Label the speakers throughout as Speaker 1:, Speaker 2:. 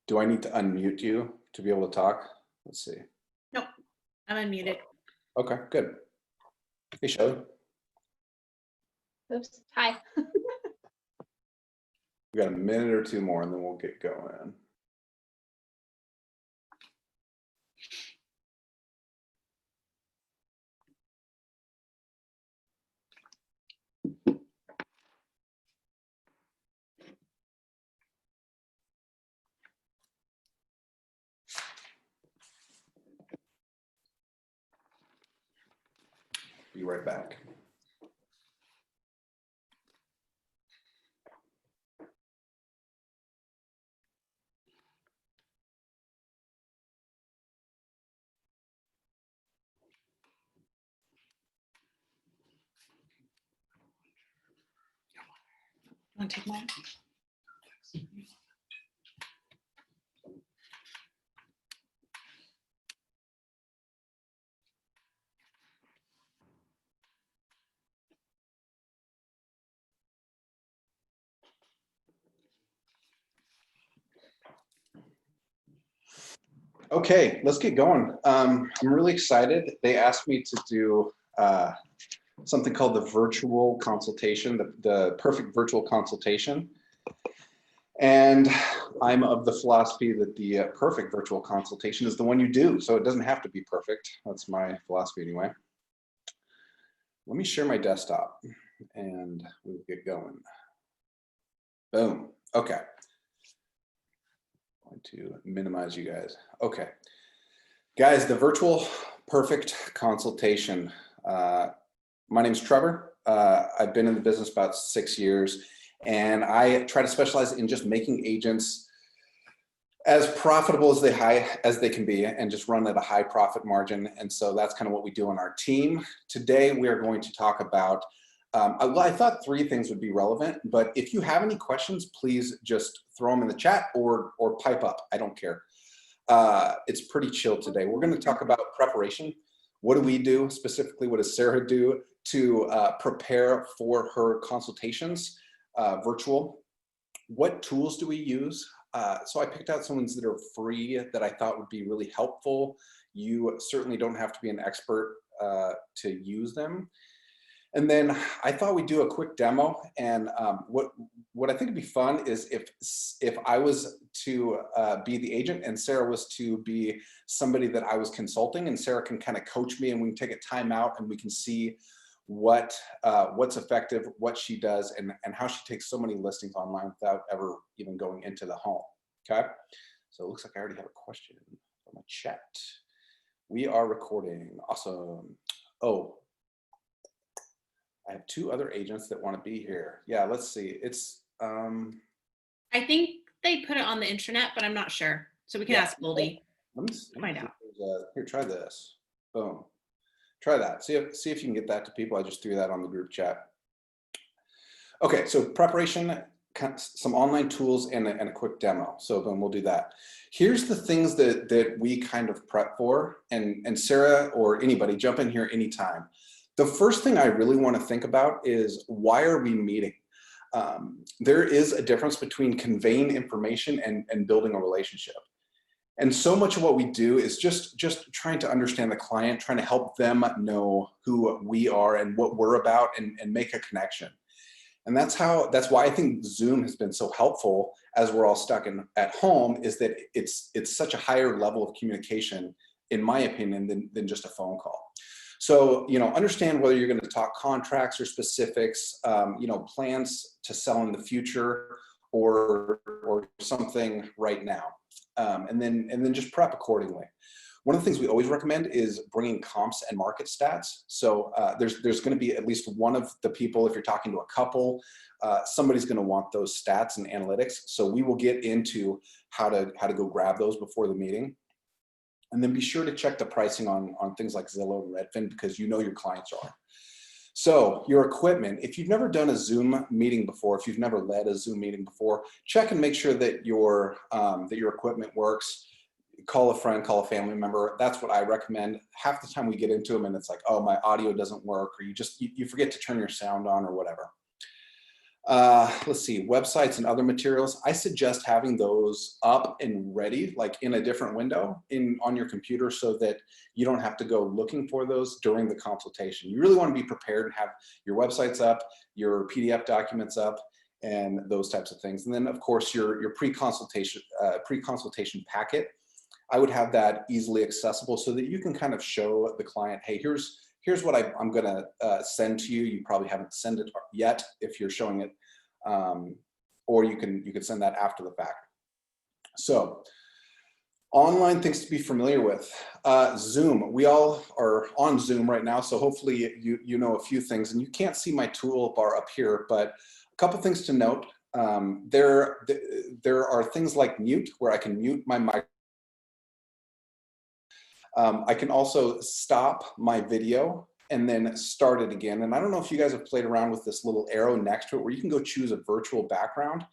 Speaker 1: Do I need to unmute you to be able to talk? Let's see.
Speaker 2: Nope, I'm unmuted.
Speaker 1: Okay, good. Hey, Shelly.
Speaker 3: Oops, hi.
Speaker 1: We got a minute or two more and then we'll get going. Be right back.
Speaker 2: Want to take mine?
Speaker 1: Okay, let's get going. I'm really excited. They asked me to do something called the virtual consultation, the perfect virtual consultation. And I'm of the philosophy that the perfect virtual consultation is the one you do. So it doesn't have to be perfect. That's my philosophy anyway. Let me share my desktop and we'll get going. Boom. Okay. I'm going to minimize you guys. Okay. Guys, the virtual perfect consultation. My name's Trevor. I've been in the business about 6 years, and I try to specialize in just making agents as profitable as they can be and just run at a high profit margin. And so that's kind of what we do on our team. Today, we are going to talk about, well, I thought 3 things would be relevant, but if you have any questions, please just throw them in the chat or pipe up. I don't care. It's pretty chill today. We're going to talk about preparation. What do we do? Specifically, what does Sarah do to prepare for her consultations, virtual? What tools do we use? So I picked out some ones that are free that I thought would be really helpful. You certainly don't have to be an expert to use them. And then I thought we'd do a quick demo. And what I think would be fun is if I was to be the agent and Sarah was to be somebody that I was consulting, and Sarah can kind of coach me and we can take a time out and we can see what's effective, what she does, and how she takes so many listings online without ever even going into the home. Okay, so it looks like I already have a question from the chat. We are recording. Awesome. Oh, I have 2 other agents that want to be here. Yeah, let's see. It's
Speaker 2: I think they put it on the intranet, but I'm not sure. So we can ask Goldie.
Speaker 1: Let me
Speaker 2: find out.
Speaker 1: Here, try this. Boom. Try that. See if you can get that to people. I just threw that on the group chat. Okay, so preparation, some online tools, and a quick demo. So boom, we'll do that. Here's the things that we kind of prep for, and Sarah or anybody, jump in here anytime. The first thing I really want to think about is, why are we meeting? There is a difference between conveying information and building a relationship. And so much of what we do is just trying to understand the client, trying to help them know who we are and what we're about, and make a connection. And that's why I think Zoom has been so helpful as we're all stuck at home, is that it's such a higher level of communication, in my opinion, than just a phone call. So, understand whether you're going to talk contracts or specifics, plans to sell in the future or something right now. And then just prep accordingly. One of the things we always recommend is bringing comps and market stats. So there's going to be at least one of the people, if you're talking to a couple, somebody's going to want those stats and analytics. So we will get into how to go grab those before the meeting. And then be sure to check the pricing on things like Zillow and Redfin, because your clients are. So your equipment, if you've never done a Zoom meeting before, if you've never led a Zoom meeting before, check and make sure that your equipment works. Call a friend, call a family member. That's what I recommend. Half the time we get into them and it's like, oh, my audio doesn't work, or you forget to turn your sound on or whatever. Let's see, websites and other materials. I suggest having those up and ready, like in a different window on your computer, so that you don't have to go looking for those during the consultation. You really want to be prepared and have your websites up, your PDF documents up, and those types of things. And then of course your pre-consultation packet, I would have that easily accessible so that you can kind of show the client, hey, here's what I'm gonna send to you. You probably haven't sent it yet if you're showing it, or you can send that after the fact. So online things to be familiar with. Zoom, we all are on Zoom right now, so hopefully you know a few things, and you can't see my toolbar up here, but a couple things to note. There are things like mute, where I can mute my mic. I can also stop my video and then start it again. And I don't know if you guys have played around with this little arrow next to it where you can go choose a virtual background.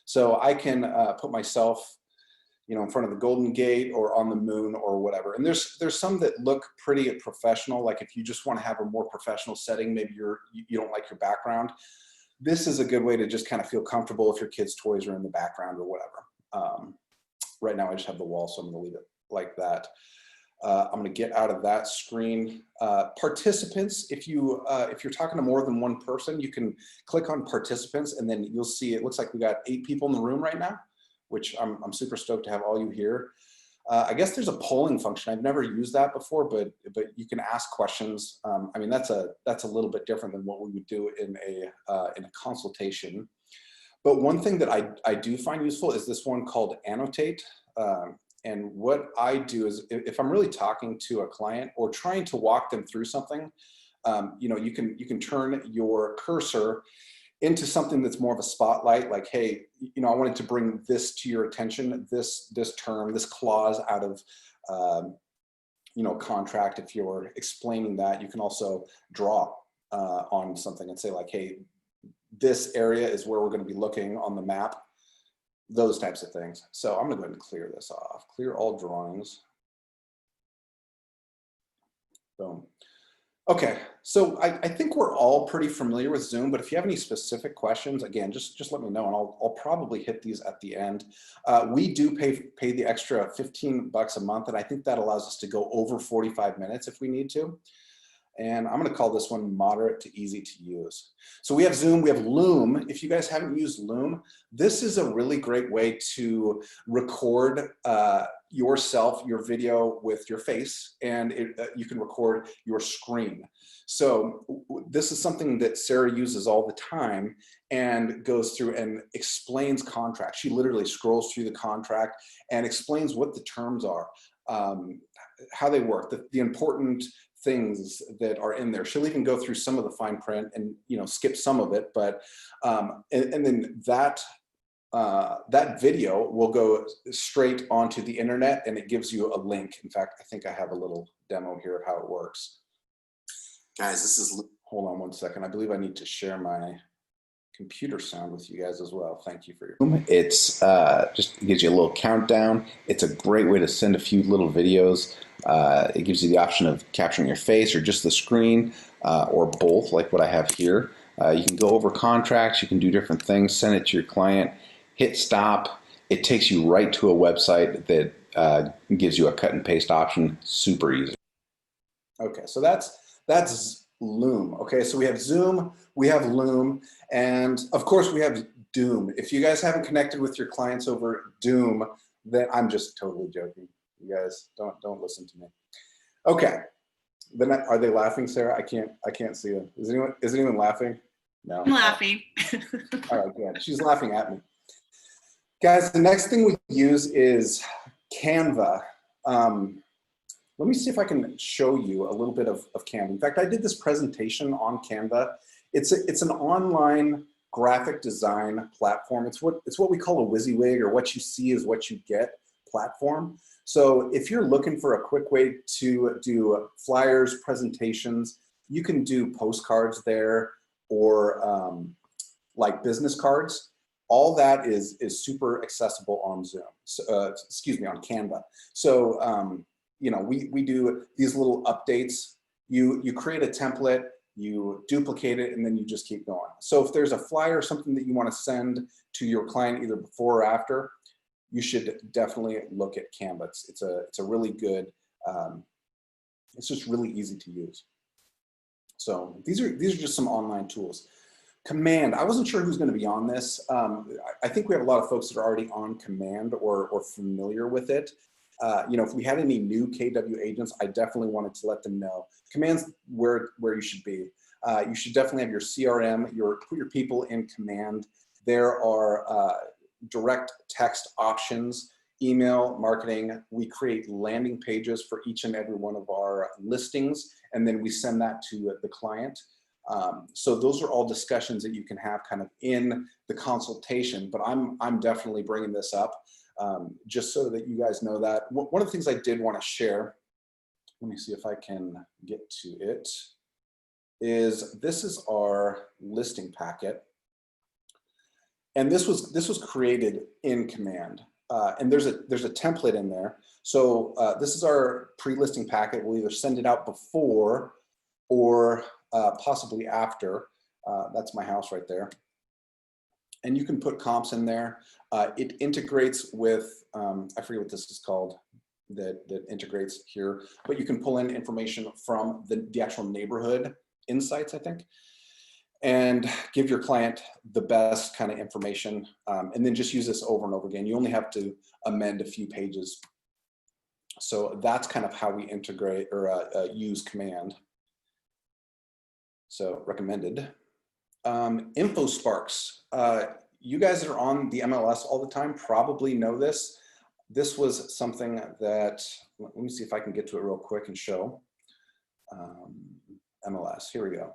Speaker 1: So I can put myself, in front of the Golden Gate or on the moon or whatever. And there's some that look pretty professional. Like if you just want to have a more professional setting, maybe you don't like your background. This is a good way to just kind of feel comfortable if your kids' toys are in the background or whatever. Right now I just have the wall, so I'm gonna leave it like that. I'm going to get out of that screen. Participants, if you're talking to more than one person, you can click on participants, and then you'll see it looks like we got 8 people in the room right now, which I'm super stoked to have all you here. I guess there's a polling function. I've never used that before, but you can ask questions. I mean, that's a little bit different than what we would do in a consultation. But one thing that I do find useful is this one called Annotate. And what I do is, if I'm really talking to a client or trying to walk them through something, you can turn your cursor into something that's more of a spotlight, like, hey, I wanted to bring this to your attention, this term, this clause out of contract. If you're explaining that, you can also draw on something and say like, hey, this area is where we're going to be looking on the map. Those types of things. So I'm gonna go ahead and clear this off. Clear all drawings. Boom. Okay, so I think we're all pretty familiar with Zoom, but if you have any specific questions, again, just let me know, and I'll probably hit these at the end. We do pay the extra $15 a month, and I think that allows us to go over 45 minutes if we need to. And I'm going to call this one moderate to easy to use. So we have Zoom, we have Loom. If you guys haven't used Loom, this is a really great way to record yourself, your video with your face, and you can record your screen. So this is something that Sarah uses all the time and goes through and explains contracts. She literally scrolls through the contract and explains what the terms are, how they work, the important things that are in there. She'll even go through some of the fine print and skip some of it, but and then that video will go straight onto the internet, and it gives you a link. In fact, I think I have a little demo here of how it works. Guys, hold on one second. I believe I need to share my computer sound with you guys as well. Thank you for your. It's just gives you a little countdown. It's a great way to send a few little videos. It gives you the option of capturing your face or just the screen, or both, like what I have here. You can go over contracts, you can do different things, send it to your client, hit stop. It takes you right to a website that gives you a cut and paste option, super easy. Okay, so that's Loom. Okay, so we have Zoom, we have Loom, and of course we have Doom. If you guys haven't connected with your clients over Doom, then I'm just totally joking. You guys don't listen to me. Okay, then are they laughing, Sarah? I can't see them. Is anyone laughing? No.
Speaker 2: I'm laughing.
Speaker 1: All right, good. She's laughing at me. Guys, the next thing we use is Canva. Let me see if I can show you a little bit of Canva. In fact, I did this presentation on Canva. It's an online graphic design platform. It's what we call a WYSIWYG, or what you see is what you get platform. So if you're looking for a quick way to do flyers, presentations, you can do postcards there, or like business cards. All that is super accessible on Zoom. On Canva. So we do these little updates. You create a template, you duplicate it, and then you just keep going. So if there's a flyer or something that you want to send to your client either before or after, you should definitely look at Canva. It's a really good, it's just really easy to use. So these are just some online tools. Command, I wasn't sure who's going to be on this. I think we have a lot of folks that are already on Command or familiar with it. You know, if we had any new KW agents, I definitely wanted to let them know. Command's where you should be. You should definitely have your CRM, put your people in Command. There are direct text options, email marketing. We create landing pages for each and every one of our listings, and then we send that to the client. So those are all discussions that you can have kind of in the consultation, but I'm definitely bringing this up just so that you guys know that. One of the things I did want to share, let me see if I can get to it, is this is our listing packet. And this was created in Command. And there's a template in there. So this is our pre-listing packet. We'll either send it out before or possibly after. That's my house right there. And you can put comps in there. It integrates with, I forget what this is called, that integrates here, but you can pull in information from the actual neighborhood insights, I think, and give your client the best kind of information, and then just use this over and over again. You only have to amend a few pages. So that's kind of how we integrate or use Command. So recommended. InfoSparks. You guys that are on the MLS all the time probably know this. This was something that, let me see if I can get to it real quick and show. MLS, here we go.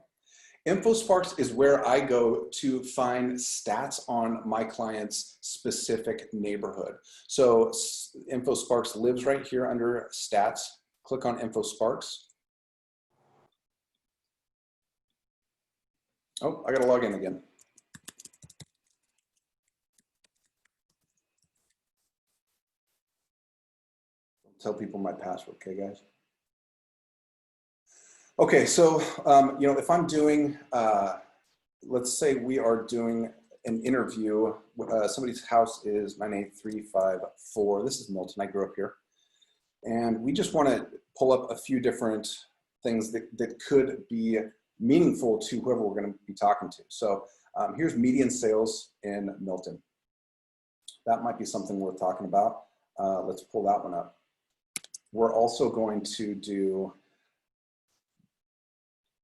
Speaker 1: InfoSparks is where I go to find stats on my client's specific neighborhood. So InfoSparks lives right here under stats. Click on InfoSparks. Oh, I gotta log in again. Tell people my password, okay, guys? Okay, so, you know, if I'm doing, let's say we are doing an interview, somebody's house is 98354. This is Milton, I grew up here. And we just wanna pull up a few different things that could be meaningful to whoever we're gonna be talking to. So here's median sales in Milton. That might be something worth talking about. Let's pull that one up. We're also going to do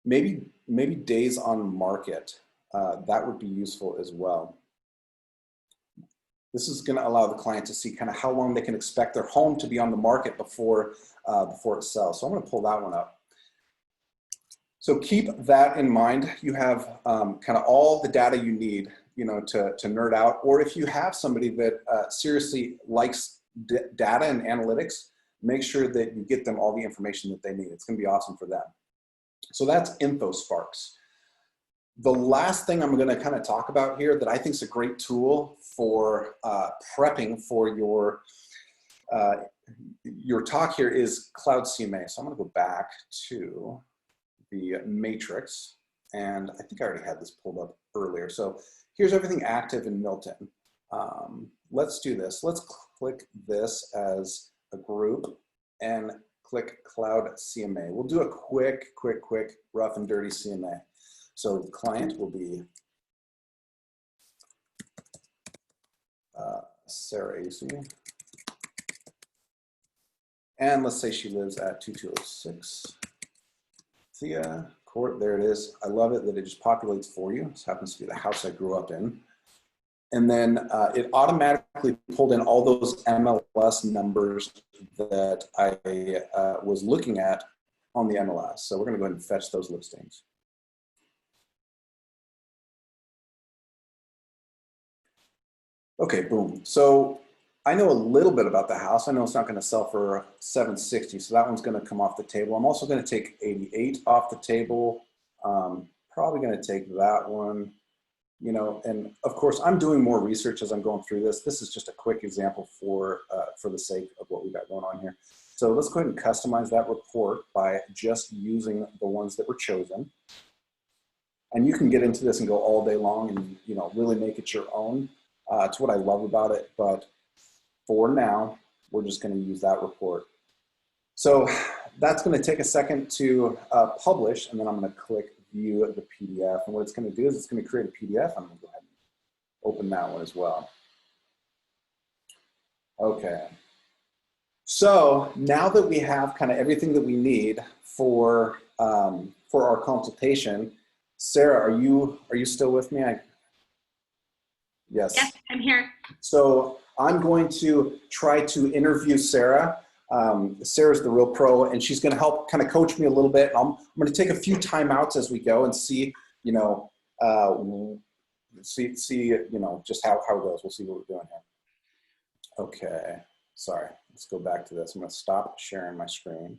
Speaker 1: maybe days on market. That would be useful as well. This is gonna allow the client to see kind of how long they can expect their home to be on the market before it sells. So I'm gonna pull that one up. So keep that in mind. You have kind of all the data you need, you know, to nerd out. Or if you have somebody that seriously likes data and analytics, make sure that you get them all the information that they need. It's gonna be awesome for them. So that's InfoSparks. The last thing I'm gonna kind of talk about here that I think is a great tool for prepping for your talk here is Cloud CMA. So I'm gonna go back to the matrix, and I think I already had this pulled up earlier. So here's everything active in Milton. Let's do this. Let's click this as a group and click Cloud CMA. We'll do a quick, rough and dirty CMA. So the client will be Sarah Asay. And let's say she lives at 2206 Thea Court. There it is. I love it that it just populates for you. This happens to be the house I grew up in. And then it automatically pulled in all those MLS numbers that I was looking at on the MLS. So we're gonna go ahead and fetch those listings. Okay, boom. So I know a little bit about the house. I know it's not gonna sell for $760, so that one's gonna come off the table. I'm also gonna take 88 off the table. Probably gonna take that one. You know, and of course, I'm doing more research as I'm going through this. This is just a quick example for the sake of what we got going on here. So let's go ahead and customize that report by just using the ones that were chosen. And you can get into this and go all day long and, you know, really make it your own. It's what I love about it. But for now, we're just going to use that report. So that's going to take a second to publish, and then I'm going to click view the PDF. And what it's going to do is it's going to create a PDF. I'm going to go ahead and open that one as well. Okay. So now that we have kind of everything that we need for our consultation, Sarah, are you still with me? Yes.
Speaker 2: Yes, I'm here.
Speaker 1: So I'm going to try to interview Sarah. Sarah's the real pro, and she's going to help kind of coach me a little bit. I'm going to take a few timeouts as we go and see, you know, you know, just how it goes. We'll see what we're doing here. Okay. Sorry. Let's go back to this. I'm going to stop sharing my screen.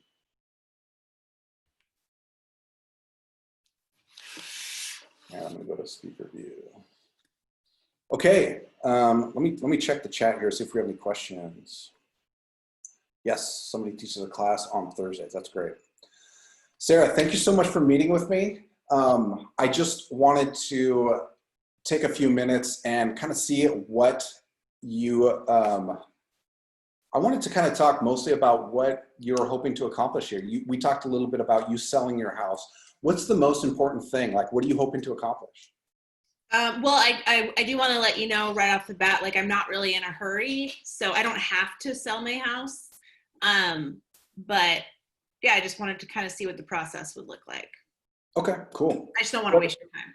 Speaker 1: And I'm going to go to speaker view. Okay. Let me check the chat here, see if we have any questions. Yes, somebody teaches a class on Thursdays. That's great. Sarah, thank you so much for meeting with me. I just wanted to take a few minutes and kind of see what you, I wanted to kind of talk mostly about what you're hoping to accomplish here. We talked a little bit about you selling your house. What's the most important thing? Like, what are you hoping to accomplish?
Speaker 2: Well, I do want to let you know right off the bat, like I'm not really in a hurry, so I don't have to sell my house. But yeah, I just wanted to kind of see what the process would look like.
Speaker 1: Okay, cool.
Speaker 2: I just don't want to waste your time.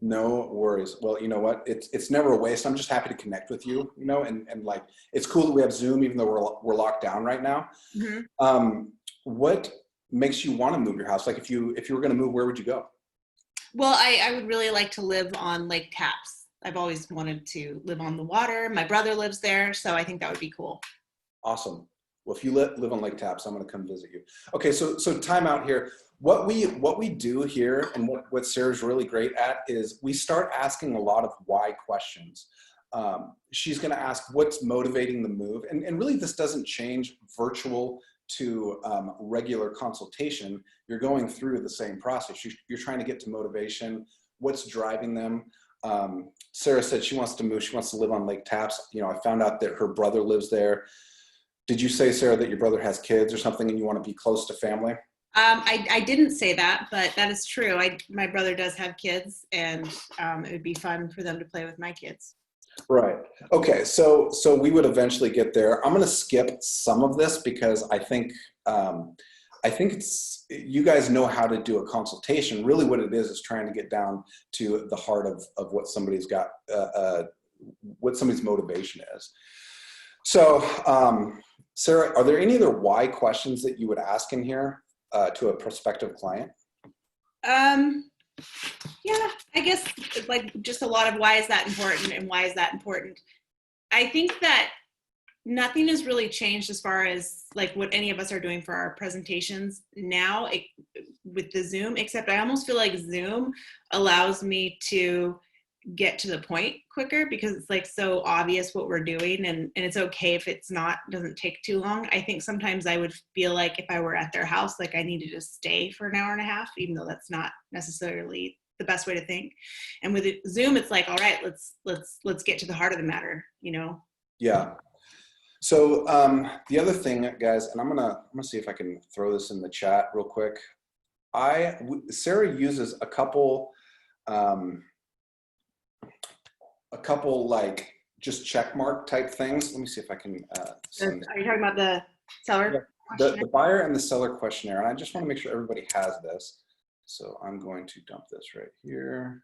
Speaker 1: No worries. Well, you know what? It's never a waste. I'm just happy to connect with you, you know, and like, it's cool that we have Zoom, even though we're locked down right now. Mm-hmm. What makes you want to move your house? Like if you were going to move, where would you go?
Speaker 2: Well, I would really like to live on Lake Tapps. I've always wanted to live on the water. My brother lives there, so I think that would be cool.
Speaker 1: Awesome. Well, if you live on Lake Tapps, I'm going to come visit you. Okay, so time out here. What we do here, and what Sarah's really great at, is we start asking a lot of why questions. She's going to ask what's motivating the move, and really this doesn't change virtual to regular consultation. You're going through the same process. You're trying to get to motivation. What's driving them? Sarah said she wants to move. She wants to live on Lake Tapps. You know, I found out that her brother lives there. Did you say, Sarah, that your brother has kids or something and you want to be close to family?
Speaker 2: I didn't say that, but that is true. My brother does have kids, and it would be fun for them to play with my kids.
Speaker 1: Right. Okay. So we would eventually get there. I'm going to skip some of this because I think it's, you guys know how to do a consultation. Really what it is trying to get down to the heart of what somebody's got, what somebody's motivation is. So, Sarah, are there any other why questions that you would ask in here to a prospective client?
Speaker 2: Yeah, I guess like just a lot of why is that important and why is that important. I think that nothing has really changed as far as like what any of us are doing for our presentations now with the Zoom, except I almost feel like Zoom allows me to get to the point quicker because it's like so obvious what we're doing, and it's okay if it's not, doesn't take too long. I think sometimes I would feel like if I were at their house, like I needed to stay for an hour and a half, even though that's not necessarily the best way to think. And with Zoom, it's like, all right, let's get to the heart of the matter, you know?
Speaker 1: Yeah. So the other thing, guys, and I'm gonna see if I can throw this in the chat real quick. Sarah uses a couple like just check mark type things. Let me see if I can send
Speaker 2: Are you talking about the seller?
Speaker 1: Yeah, the buyer and the seller questionnaire. And I just want to make sure everybody has this. So I'm going to dump this right here.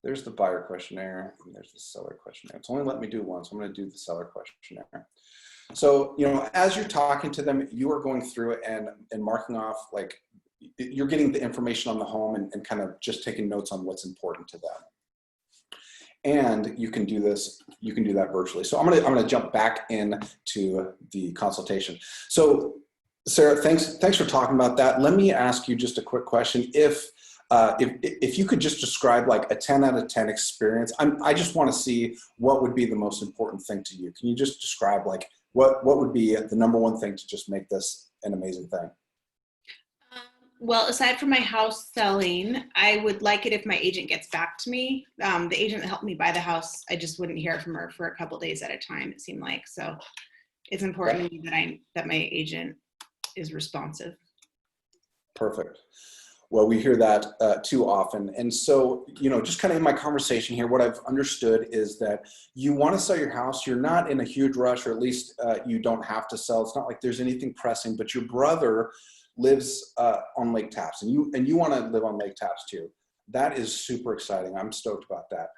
Speaker 1: There's the buyer questionnaire and there's the seller questionnaire. It's only let me do one, so I'm going to do the seller questionnaire. So, you know, as you're talking to them, you are going through it and marking off, like, you're getting the information on the home and kind of just taking notes on what's important to them. And you can do this, you can do that virtually. So I'm gonna jump back into the consultation. So Sarah, thanks for talking about that. Let me ask you just a quick question. If you could just describe like a 10 out of 10 experience, I just want to see what would be the most important thing to you. Can you just describe like what would be the number one thing to just make this an amazing thing?
Speaker 2: Well, aside from my house selling, I would like it if my agent gets back to me. The agent that helped me buy the house, I just wouldn't hear from her for a couple days at a time, it seemed like. So it's important to me that my agent is responsive.
Speaker 1: Perfect. Well, we hear that too often. And so, just kind of in my conversation here, what I've understood is that you want to sell your house. You're not in a huge rush, or at least you don't have to sell. It's not like there's anything pressing, but your brother lives on Lake Tapps, and you want to live on Lake Tapps too. That is super exciting. I'm stoked about that.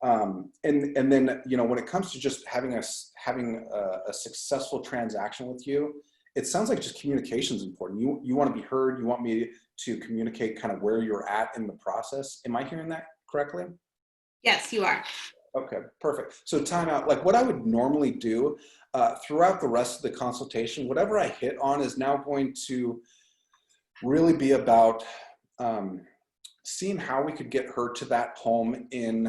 Speaker 1: And then, when it comes to just having a successful transaction with you, it sounds like just communication is important. You want to be heard. You want me to communicate kind of where you're at in the process. Am I hearing that correctly?
Speaker 2: Yes, you are.
Speaker 1: Okay, perfect. So time out, like what I would normally do throughout the rest of the consultation, whatever I hit on is now going to really be about seeing how we could get her to that home in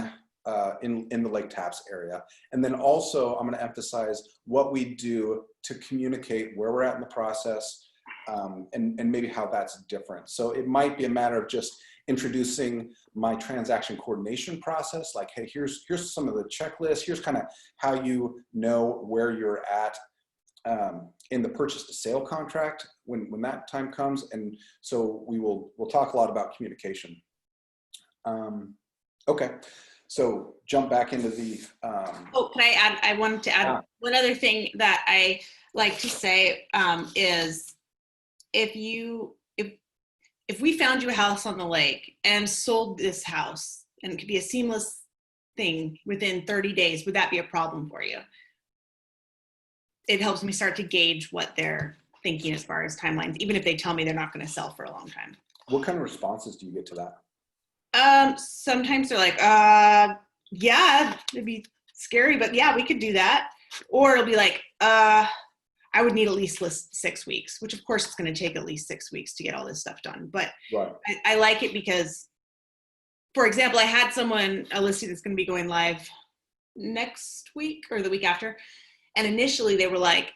Speaker 1: the Lake Tapps area. And then also I'm going to emphasize what we do to communicate where we're at in the process, and maybe how that's different. So it might be a matter of just introducing my transaction coordination process, like, hey, here's some of the checklists, here's kind of how you know where you're at in the purchase to sale contract when that time comes. And so we'll talk a lot about communication. Okay, so jump back into the
Speaker 2: Oh, can I add? I wanted to add one other thing that I like to say is if we found you a house on the lake and sold this house, and it could be a seamless thing within 30 days, would that be a problem for you? It helps me start to gauge what they're thinking as far as timelines, even if they tell me they're not going to sell for a long time.
Speaker 1: What kind of responses do you get to that?
Speaker 2: Sometimes they're like, yeah, it'd be scary, but yeah, we could do that. Or it'll be like, I would need at least 6 weeks, which of course it's going to take at least 6 weeks to get all this stuff done. But
Speaker 1: right.
Speaker 2: I like it because, for example, I had a listing that's going to be going live next week or the week after. And initially they were like,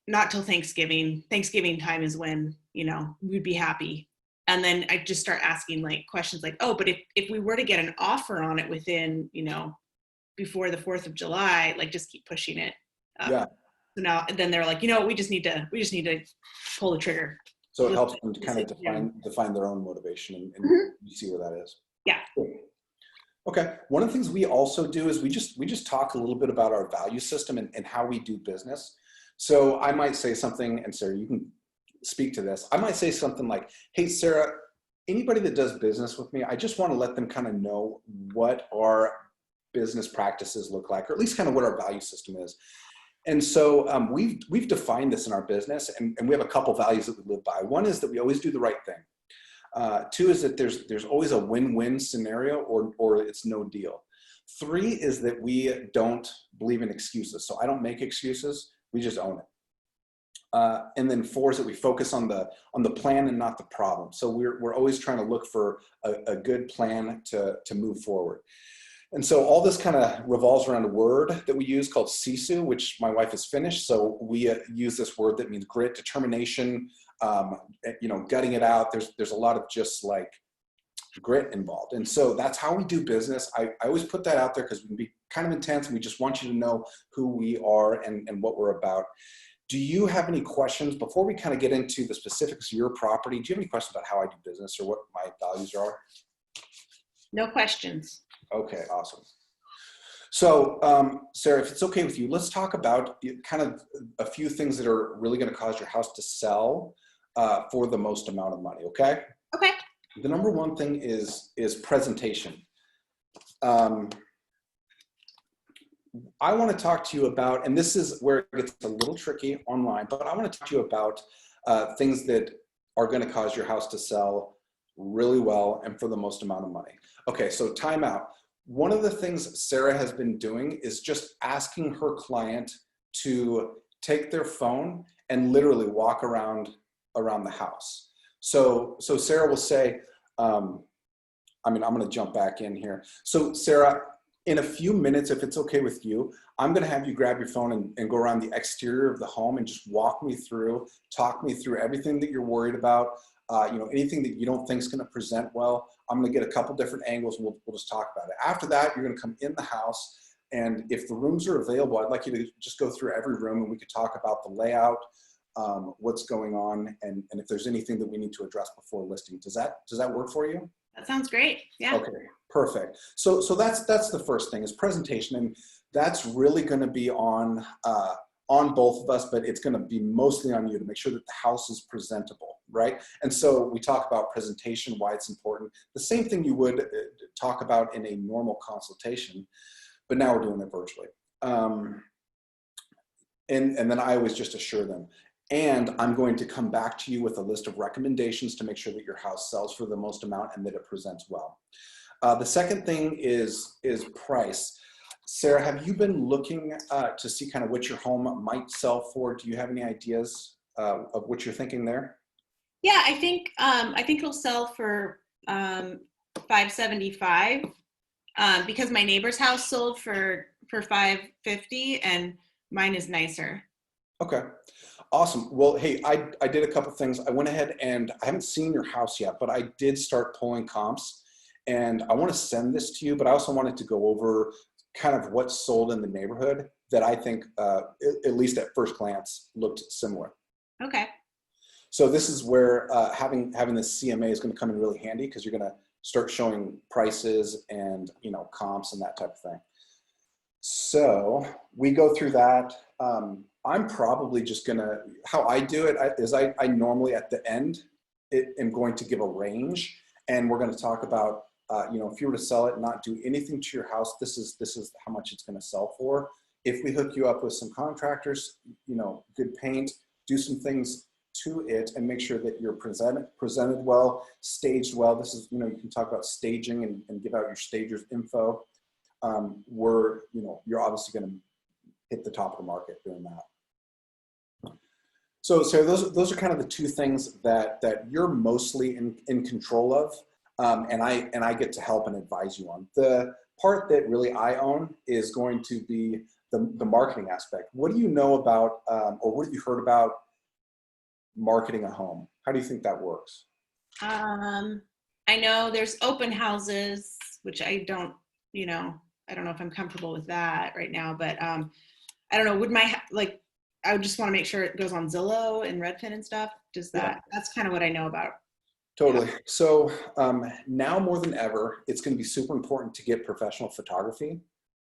Speaker 2: not till Thanksgiving. Thanksgiving time is when, we'd be happy. And then I just start asking like questions like, oh, but if we were to get an offer on it within, before the 4th of July, like just keep pushing it.
Speaker 1: Yeah.
Speaker 2: So now, then they're like, we just need to pull the trigger.
Speaker 1: So it helps them to kind of define their own motivation and you see where that is.
Speaker 2: Yeah.
Speaker 1: Cool. Okay. One of the things we also do is we just talk a little bit about our value system and how we do business. So I might say something, and Sarah, you can speak to this. I might say something like, hey, Sarah, anybody that does business with me, I just want to let them kind of know what our business practices look like, or at least kind of what our value system is. And so we've defined this in our business, and we have a couple values that we live by. One is that we always do the right thing. 2 is that there's always a win-win scenario, or it's no deal. 3 is that we don't believe in excuses. So I don't make excuses. We just own it. And then 4 is that we focus on the plan and not the problem. So we're always trying to look for a good plan to move forward. And so all this kind of revolves around a word that we use called sisu, which my wife is Finnish. So we use this word that means grit, determination, gutting it out. There's a lot of just like grit involved. And so that's how we do business. I always put that out there because we can be kind of intense, and we just want you to know who we are and what we're about. Do you have any questions before we kind of get into the specifics of your property? Do you have any questions about how I do business or what my values are?
Speaker 2: No questions.
Speaker 1: Okay, awesome. So, Sarah, if it's okay with you, let's talk about kind of a few things that are really going to cause your house to sell for the most amount of money, okay?
Speaker 2: Okay.
Speaker 1: The number one thing is presentation. I want to talk to you about, and this is where it gets a little tricky online, but I want to talk to you about things that are going to cause your house to sell really well and for the most amount of money. Okay, so time out. One of the things Sarah has been doing is just asking her client to take their phone and literally walk around the house. So Sarah will say, I'm going to jump back in here. So Sarah, in a few minutes, if it's okay with you, I'm going to have you grab your phone and go around the exterior of the home and just talk me through everything that you're worried about, anything that you don't think is going to present well, I'm going to get a couple different angles and we'll just talk about it. After that, you're going to come in the house, and if the rooms are available, I'd like you to just go through every room and we could talk about the layout, what's going on, and if there's anything that we need to address before listing. Does that work for you?
Speaker 2: That sounds great. Yeah.
Speaker 1: Okay, perfect. So that's the first thing, is presentation, and that's really going to be on both of us, but it's going to be mostly on you to make sure that the house is presentable, right? And so we talk about presentation, why it's important. The same thing you would talk about in a normal consultation, but now we're doing it virtually. And then I always just assure them. And I'm going to come back to you with a list of recommendations to make sure that your house sells for the most amount and that it presents well. The second thing is price. Sarah, have you been looking to see kind of what your home might sell for? Do you have any ideas of what you're thinking there?
Speaker 2: Yeah, I think it'll sell for $575 because my neighbor's house sold for $550 and mine is nicer.
Speaker 1: Okay, awesome. Well, hey, I did a couple things. I went ahead and I haven't seen your house yet, but I did start pulling comps, and I want to send this to you, but I also wanted to go over kind of what's sold in the neighborhood that I think, at least at first glance, looked similar.
Speaker 2: Okay.
Speaker 1: So this is where having this CMA is going to come in really handy, because you're going to start showing prices and comps and that type of thing. So we go through that. I'm probably just gonna, how I do it is I normally at the end am going to give a range, and we're going to talk about if you were to sell it, not do anything to your house, this is how much it's going to sell for. If we hook you up with some contractors, good paint, do some things to it and make sure that you're presented well, staged well. This is, you can talk about staging and give out your stager's info. You're obviously going to hit the top of the market doing that. So those are kind of the two things that you're mostly in control of, and I get to help and advise you on. The part that really I own is going to be the marketing aspect. What do you know about, or what have you heard about marketing a home? How do you think that works?
Speaker 2: I know there's open houses, which I don't know if I'm comfortable with that right now, but I don't know, I would just want to make sure it goes on Zillow and Redfin and stuff. That's kind of what I know about.
Speaker 1: Totally. Yeah. So now more than ever, it's going to be super important to get professional photography.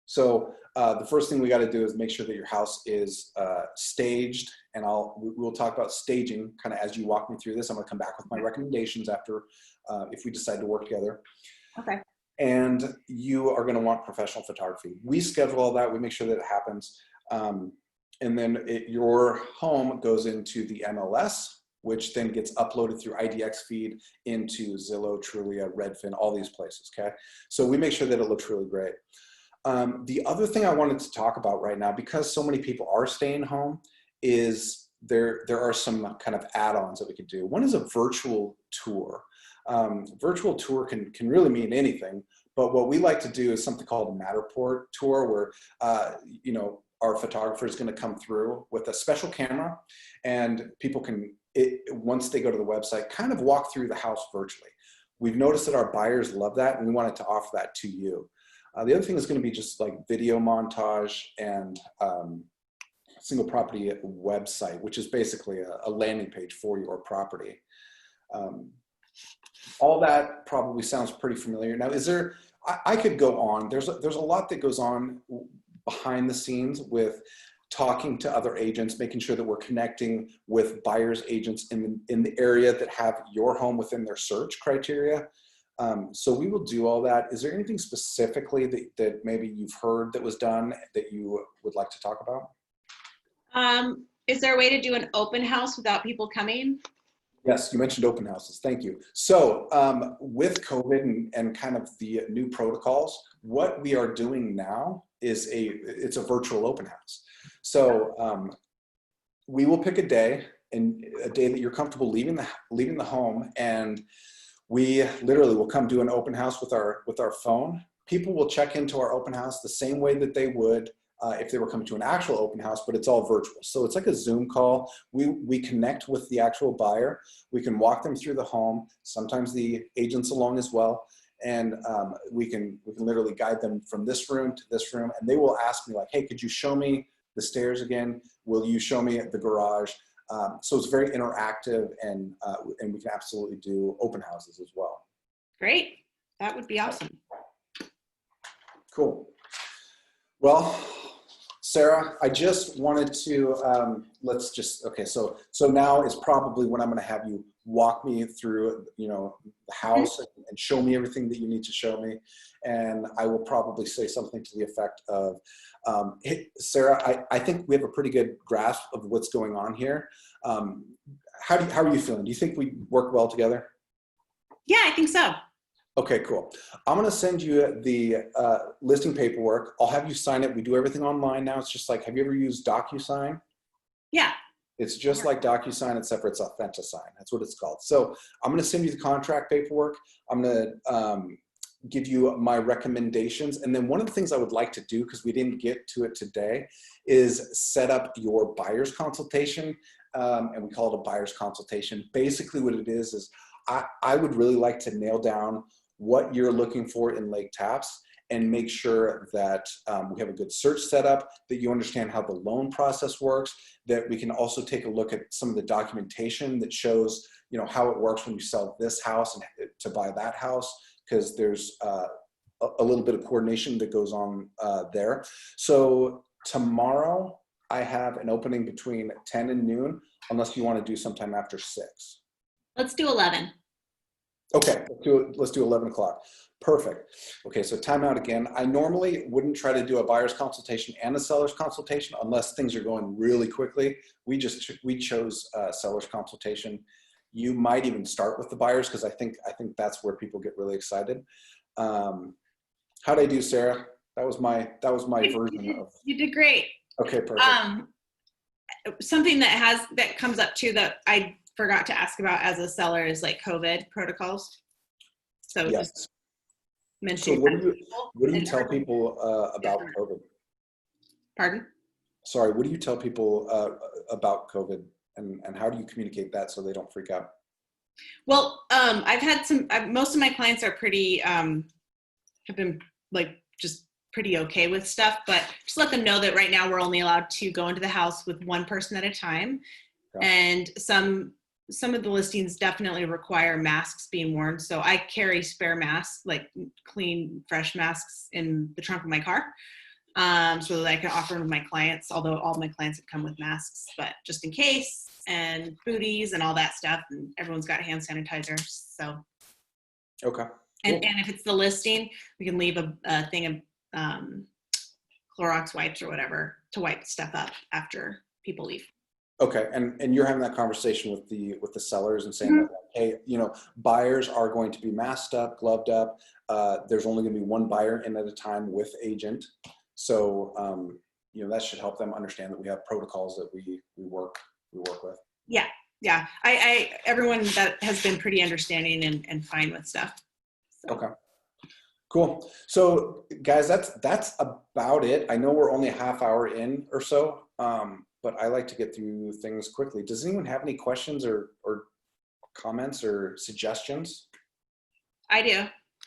Speaker 1: So the first thing we got to do is make sure that your house is staged, and we'll talk about staging kind of as you walk me through this. I'm going to come back with my recommendations after if we decide to work together.
Speaker 2: Okay.
Speaker 1: And you are going to want professional photography. We schedule all that. We make sure that it happens. And then your home goes into the MLS, which then gets uploaded through IDX feed into Zillow, Trulia, Redfin, all these places, okay? So we make sure that it looks really great. The other thing I wanted to talk about right now, because so many people are staying home, is there are some kind of add-ons that we could do. One is a virtual tour. Virtual tour can really mean anything, but what we like to do is something called a Matterport tour, where our photographer is going to come through with a special camera, and people can, once they go to the website, kind of walk through the house virtually. We've noticed that our buyers love that, and we wanted to offer that to you. The other thing is going to be just like video montage and single property website, which is basically a landing page for your property. All that probably sounds pretty familiar. Now, I could go on. There's a lot that goes on behind the scenes with talking to other agents, making sure that we're connecting with buyers agents in the area that have your home within their search criteria. So we will do all that. Is there anything specifically that maybe you've heard that was done that you would like to talk about?
Speaker 2: Is there a way to do an open house without people coming?
Speaker 1: Yes, you mentioned open houses. Thank you. So with COVID and kind of the new protocols, what we are doing now is it's a virtual open house. So we will pick a day that you're comfortable leaving the home, and we literally will come do an open house with our phone. People will check into our open house the same way that they would if they were coming to an actual open house, but it's all virtual. So it's like a Zoom call. We connect with the actual buyer. We can walk them through the home. Sometimes the agent's along as well. And we can literally guide them from this room to this room. And they will ask me like, hey, could you show me the stairs again? Will you show me the garage? So it's very interactive, and we can absolutely do open houses as well.
Speaker 2: Great. That would be awesome.
Speaker 1: Cool. Well, Sarah, I just wanted to, okay, so now is probably when I'm going to have you walk me through, the house and show me everything that you need to show me. And I will probably say something to the effect of, hey, Sarah, I think we have a pretty good grasp of what's going on here. How are you feeling? Do you think we work well together?
Speaker 2: Yeah, I think so.
Speaker 1: Okay, cool. I'm going to send you the listing paperwork. I'll have you sign it. We do everything online now. It's just like, have you ever used DocuSign?
Speaker 2: Yeah.
Speaker 1: It's just like DocuSign, except for it's AuthentiSign. That's what it's called. So I'm going to send you the contract paperwork. I'm going to give you my recommendations. And then one of the things I would like to do, because we didn't get to it today, is set up your buyer's consultation. And we call it a buyer's consultation. Basically what it is I would really like to nail down what you're looking for in Lake Tapps and make sure that we have a good search set up, that you understand how the loan process works, that we can also take a look at some of the documentation that shows, how it works when you sell this house and to buy that house, because there's a little bit of coordination that goes on there. So tomorrow I have an opening between 10 and noon, unless you want to do sometime after 6.
Speaker 2: Let's do 11.
Speaker 1: Okay, let's do 11 o'clock. Perfect. Okay, so time out again. I normally wouldn't try to do a buyer's consultation and a seller's consultation unless things are going really quickly. We chose seller's consultation. You might even start with the buyers, because I think that's where people get really excited. How'd I do, Sarah? That was my version of.
Speaker 2: You did great.
Speaker 1: Okay, perfect.
Speaker 2: Something that comes up too that I forgot to ask about as a seller is like COVID protocols. So
Speaker 1: yes.
Speaker 2: Just mention.
Speaker 1: So what do you tell people about COVID?
Speaker 2: Pardon?
Speaker 1: Sorry, what do you tell people about COVID, and how do you communicate that so they don't freak out?
Speaker 2: Well, I've had most of my clients are pretty, have been like just pretty okay with stuff, but just let them know that right now we're only allowed to go into the house with one person at a time. Okay. And some of the listings definitely require masks being worn. So I carry spare masks, like clean, fresh masks in the trunk of my car, so that I can offer them to my clients, although all my clients have come with masks, but just in case, and booties and all that stuff. And everyone's got hand sanitizer. So.
Speaker 1: Okay. Cool.
Speaker 2: And if it's the listing, we can leave a thing of Clorox wipes or whatever to wipe stuff up after people leave.
Speaker 1: Okay, and you're having that conversation with the sellers and saying that, hey, buyers are going to be masked up, gloved up. There's only going to be one buyer in at a time with agent, so that should help them understand that we have protocols that we work with. Yeah.
Speaker 2: I everyone that has been pretty understanding and fine with stuff. So.
Speaker 1: Okay. Cool. So guys, that's about it. I know we're only a half hour in or so. But I like to get through things quickly. Does anyone have any questions or comments or suggestions?
Speaker 2: I do.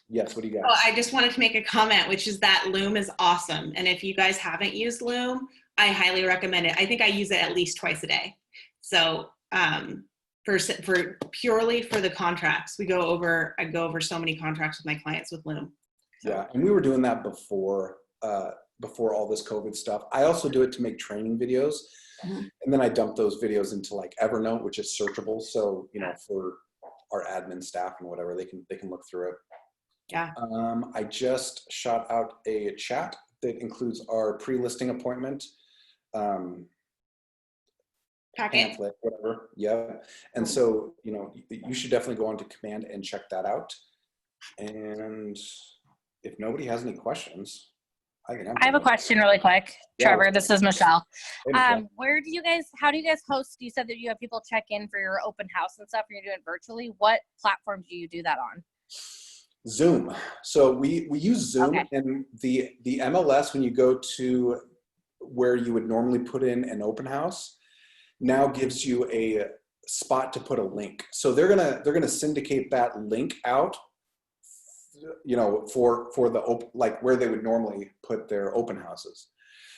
Speaker 1: Yes, what do you got?
Speaker 2: Oh, I just wanted to make a comment, which is that Loom is awesome. And if you guys haven't used Loom, I highly recommend it. I think I use it at least twice a day. So for purely for the contracts, I go over so many contracts with my clients with Loom. So.
Speaker 1: Yeah, and we were doing that before all this COVID stuff. I also do it to make training videos. Mm-hmm. And then I dump those videos into like Evernote, which is searchable. So, for our admin staff and whatever, they can look through it.
Speaker 2: Yeah.
Speaker 1: I just shot out a chat that includes our pre-listing appointment pamphlet, whatever. Yeah. And so, you should definitely go onto Command and check that out. And if nobody has any questions, I have a question really quick. Yeah. Trevor, this is Michelle. How do you guys host? You said that you have people check in for your open house and stuff, and you're doing it virtually. What platforms do you do that on? Zoom. So we use Zoom, okay. And the MLS, when you go to where you would normally put in an open house now gives you a spot to put a link. So they're gonna syndicate that link out, you know, for the like where they would normally put their open houses.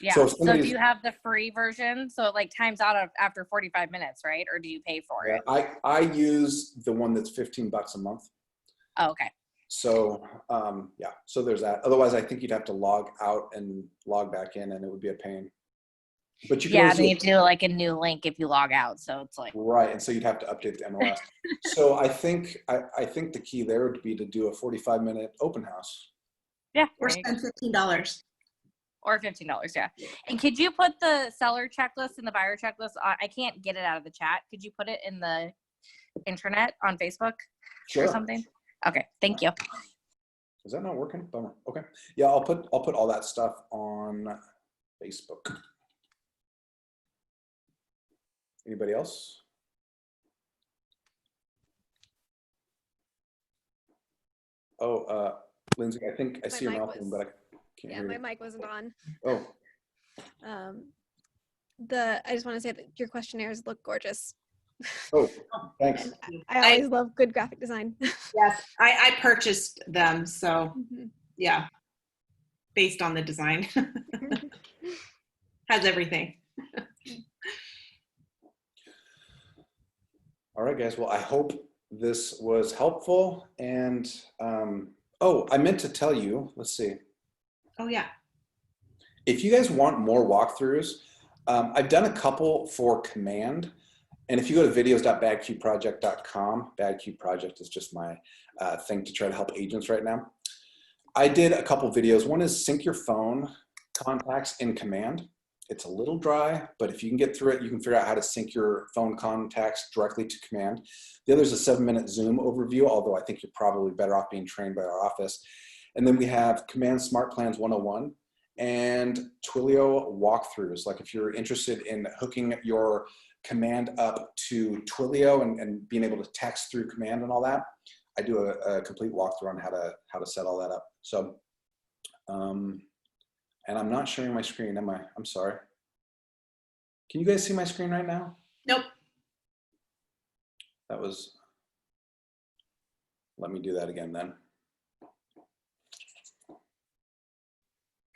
Speaker 3: Yeah.
Speaker 1: So
Speaker 3: So do you have the free version? So it like times out after 45 minutes, right? Or do you pay for it?
Speaker 1: I use the one that's $15 a month.
Speaker 3: Oh, okay.
Speaker 1: So yeah, so there's that. Otherwise, I think you'd have to log out and log back in, and it would be a pain. But you can
Speaker 3: Yeah, then you do like a new link if you log out. So it's like
Speaker 1: right, and so you'd have to update the MLS. So I think the key there would be to do a 45-minute open house.
Speaker 3: Yeah,
Speaker 2: Or spend $15.
Speaker 3: Or $15, yeah. And could you put the seller checklist and the buyer checklist on? I can't get it out of the chat. Could you put it in the internet on Facebook
Speaker 1: Sure.
Speaker 3: or something? Okay, thank you.
Speaker 1: Is that not working? Bummer. Okay. Yeah, I'll put all that stuff on Facebook. Anybody else? Oh, Lindsay, I think I see your mouth, but I can't hear you.
Speaker 4: Yeah, my mic wasn't on.
Speaker 1: Oh,
Speaker 4: I just want to say that your questionnaires look gorgeous.
Speaker 1: oh, thanks.
Speaker 4: And I always love good graphic design.
Speaker 2: Yes, I purchased them, so
Speaker 4: Mhm.
Speaker 2: yeah, based on the design. Has everything.
Speaker 1: All right, guys. Well, I hope this was helpful. And oh, I meant to tell you, let's see.
Speaker 2: Oh yeah.
Speaker 1: If you guys want more walkthroughs, I've done a couple for Command. And if you go to videos.badqproject.com, Badq Project is just my thing to try to help agents right now. I did a couple videos. One is sync your phone contacts in Command. It's a little dry, but if you can get through it, you can figure out how to sync your phone contacts directly to Command. The other is a 7-minute Zoom overview, although I think you're probably better off being trained by our office. And then we have Command Smart Plans 101 and Twilio walkthroughs. Like if you're interested in hooking your Command up to Twilio and being able to text through Command and all that, I do a complete walkthrough on how to set all that up. So, and I'm not sharing my screen, am I? I'm sorry. Can you guys see my screen right now?
Speaker 2: Nope.
Speaker 1: That was, let me do that again then.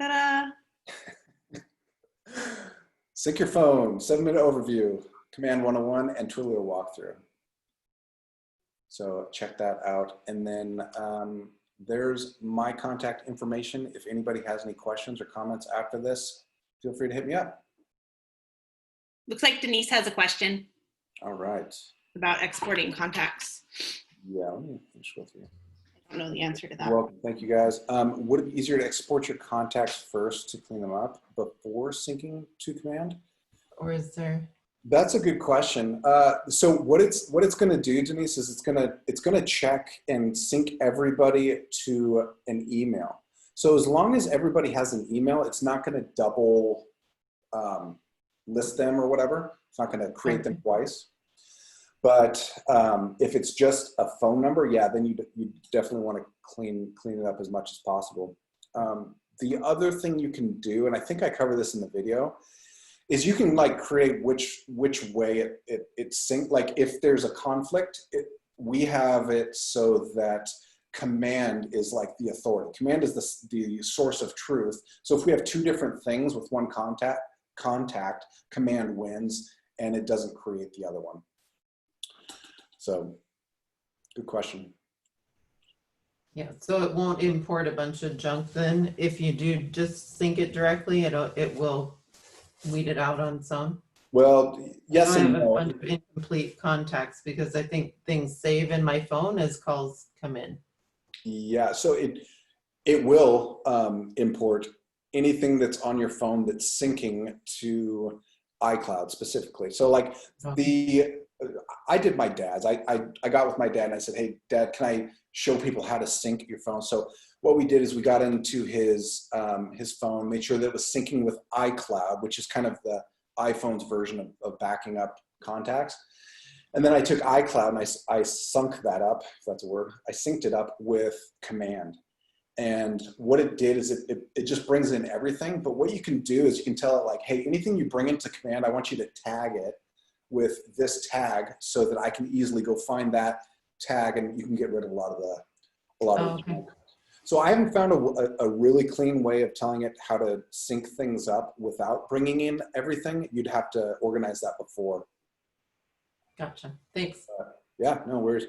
Speaker 2: Ta-da.
Speaker 1: Sync your phone, 7-minute overview, Command 101 and Twilio walkthrough. So check that out. And then there's my contact information. If anybody has any questions or comments after this, feel free to hit me up.
Speaker 2: Looks like Denise has a question
Speaker 1: All right.
Speaker 2: about exporting contacts.
Speaker 1: Yeah, let me scroll through.
Speaker 2: I don't know the answer to that.
Speaker 1: You're welcome. Thank you, guys. Would it be easier to export your contacts first to clean them up before syncing to Command?
Speaker 5: Or is there?
Speaker 1: That's a good question. So what it's going to do, Denise, is it's going to check and sync everybody to an email. So as long as everybody has an email, it's not going to double list them or whatever. It's not going to create them twice. But if it's just a phone number, yeah, then you definitely want to clean it up as much as possible. The other thing you can do, and I think I cover this in the video, is you can like create which way it sync. Like if there's a conflict, we have it so that Command is like the authority. Command is the source of truth. So if we have two different things with one contact, Command wins, and it doesn't create the other one. So, good question.
Speaker 5: Yeah, so it won't import a bunch of junk then. If you do just sync it directly, it will weed it out on some.
Speaker 1: Well, yes
Speaker 5: I
Speaker 1: and
Speaker 5: have a
Speaker 1: no.
Speaker 5: bunch of incomplete contacts because I think things save in my phone as calls come in.
Speaker 1: Yeah, so it will import anything that's on your phone that's syncing to iCloud specifically. So like I did my dad's. I got with my dad and I said, hey, Dad, can I show people how to sync your phone? So what we did is we got into his phone, made sure that it was syncing with iCloud, which is kind of the iPhone's version of backing up contacts. And then I took iCloud and I sunk that up, if that's a word. I synced it up with Command. And what it did is it just brings in everything. But what you can do is you can tell it like, hey, anything you bring into command, I want you to tag it with this tag so that I can easily go find that tag, and you can get rid of a lot of the junk. So I haven't found a really clean way of telling it how to sync things up without bringing in everything. You'd have to organize that before.
Speaker 5: Gotcha. Thanks.
Speaker 1: Yeah, no worries.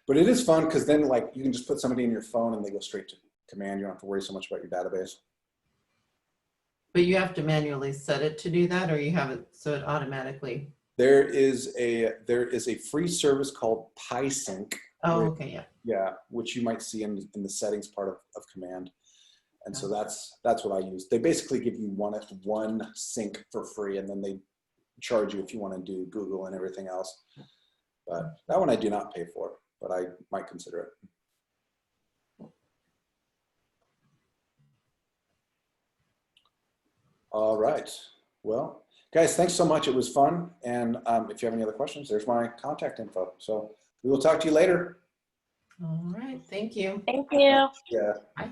Speaker 1: But it is fun because then like you can just put somebody in your phone and they go straight to command. You don't have to worry so much about your database.
Speaker 5: But you have to manually set it to do that, or you have it so it automatically.
Speaker 1: There is a free service called PySync.
Speaker 5: Oh, okay, yeah.
Speaker 1: Yeah, which you might see in the settings part of command. And so that's what I use. They basically give you one sync for free, and then they charge you if you want to do Google and everything else. But that one I do not pay for, but I might consider it. All right. Well, guys, thanks so much. It was fun. And if you have any other questions, there's my contact info. So we will talk to you later.
Speaker 5: All right. Thank you.
Speaker 3: Thank you.
Speaker 1: Yeah.
Speaker 5: Bye.